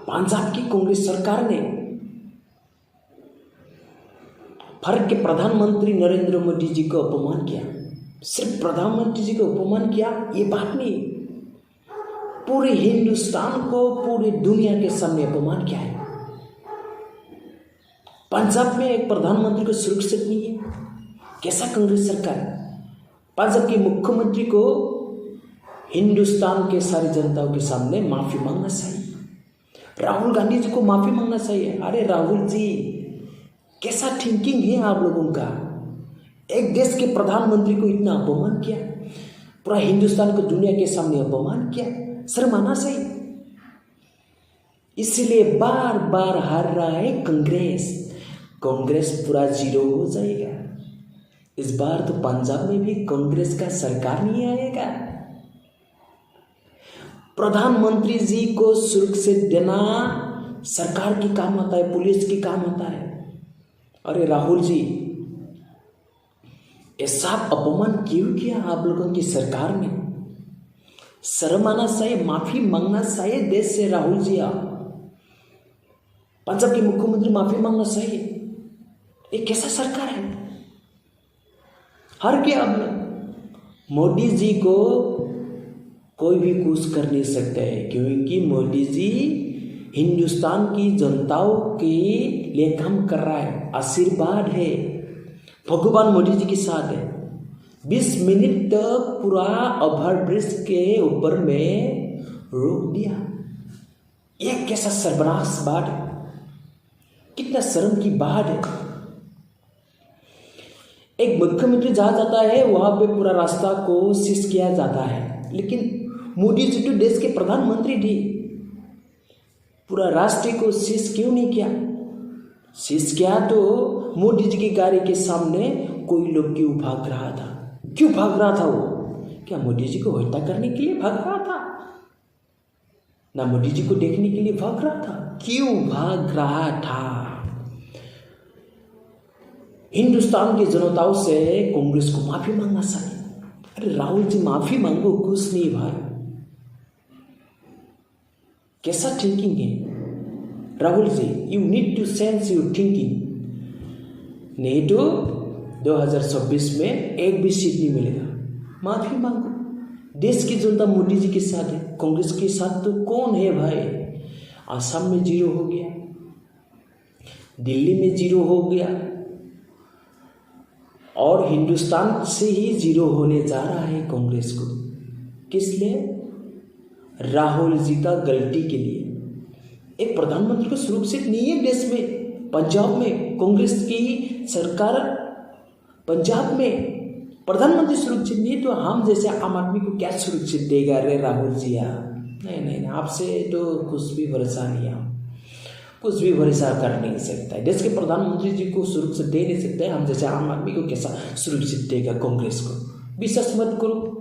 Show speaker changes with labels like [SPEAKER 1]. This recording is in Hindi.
[SPEAKER 1] पंजाब की कांग्रेस सरकार ने भारत के प्रधानमंत्री नरेंद्र मोदी जी को अपमान किया। सिर्फ प्रधानमंत्री जी को अपमान किया ये बात नहीं, पूरे हिंदुस्तान को, पूरी दुनिया के सामने अपमान किया है। पंजाब में एक प्रधानमंत्री को सुरक्षित नहीं है। कैसा कांग्रेस सरकार? पंजाब के मुख्यमंत्री को हिंदुस्तान के सारी जनताओं के सामने माफी मांगना चाहिए। राहुल गांधी जी को माफी मांगना चाहिए। अरे राहुल जी, कैसा थिंकिंग है आप लोगों का? एक देश के प्रधानमंत्री को इतना अपमान किया, पूरा हिंदुस्तान को दुनिया के सामने अपमान किया, शर्म आना चाहिए। इसलिए बार बार हार रहा है कांग्रेस पूरा जीरो हो जाएगा। इस बार तो पंजाब में भी कांग्रेस का सरकार नहीं आएगा। प्रधानमंत्री जी को सुरक्षित देना सरकार की काम आता है, पुलिस की काम आता है। अरे राहुल जी, ऐसा अपमान क्यों किया आप लोगों की सरकार ने? शर्म आना चाहिए, माफी मांगना चाहिए देश से। राहुल जी, आप पंजाब के मुख्यमंत्री माफी मांगना चाहिए। ये कैसा सरकार है? हर क्या अब मोदी जी को कोई भी कुछ कर नहीं सकता है, क्योंकि मोदी जी हिंदुस्तान की जनताओं के लिए काम कर रहा है। आशीर्वाद है, भगवान मोदी जी के साथ है। 20 मिनट तक पूरा ओवरब्रिज के ऊपर में रोक दिया। ये कैसा सर्वनाश बात है, कितना शर्म की बात है। एक मुख्यमंत्री जहाँ जाता है वहाँ पे पूरा रास्ता को सीज किया जाता है, लेकिन मोदी जी तो देश के प्रधानमंत्री थे, पूरा रास्ते को सीज क्यों नहीं किया? सीज किया तो मोदी जी की गाड़ी के सामने कोई लोग क्यों भाग रहा था? क्यों भाग रहा था वो? क्या मोदी जी को हत्या करने के लिए भाग रहा था? ना मोदी जी को देखने के लिए भाग रहा था? क्यों भाग रहा था? हिंदुस्तान की जनताओं से कांग्रेस को माफी मांगना चाहिए। अरे राहुल जी, माफी मांगो, कुछ नहीं भाई। कैसा थिंकिंग है Rahul ji? You need to sense your thinking, नहीं तो 2026 में एक भी सीट नहीं मिलेगा। माफी मांगो। देश की जनता मोदी जी के साथ है, कांग्रेस के साथ तो कौन है भाई? आसाम में जीरो हो गया, दिल्ली में जीरो हो गया, और हिंदुस्तान से ही जीरो होने जा रहा है कांग्रेस को। किस लिए? राहुल जी का गलती के लिए। एक प्रधानमंत्री को सुरक्षित नहीं है देश में। पंजाब में कांग्रेस की सरकार, पंजाब में प्रधानमंत्री सुरक्षित नहीं, तो हम जैसे आम आदमी को क्या सुरक्षित देगा? रे राहुल जी, नहीं, आपसे तो कुछ भी भरोसा नहीं है, कुछ भी भरोसा कर नहीं सकता है। देश के प्रधानमंत्री जी को सुरक्षित दे नहीं सकते, हम जैसे आम आदमी को कैसा सुरक्षित देगा कांग्रेस को? विश्वास मत करो।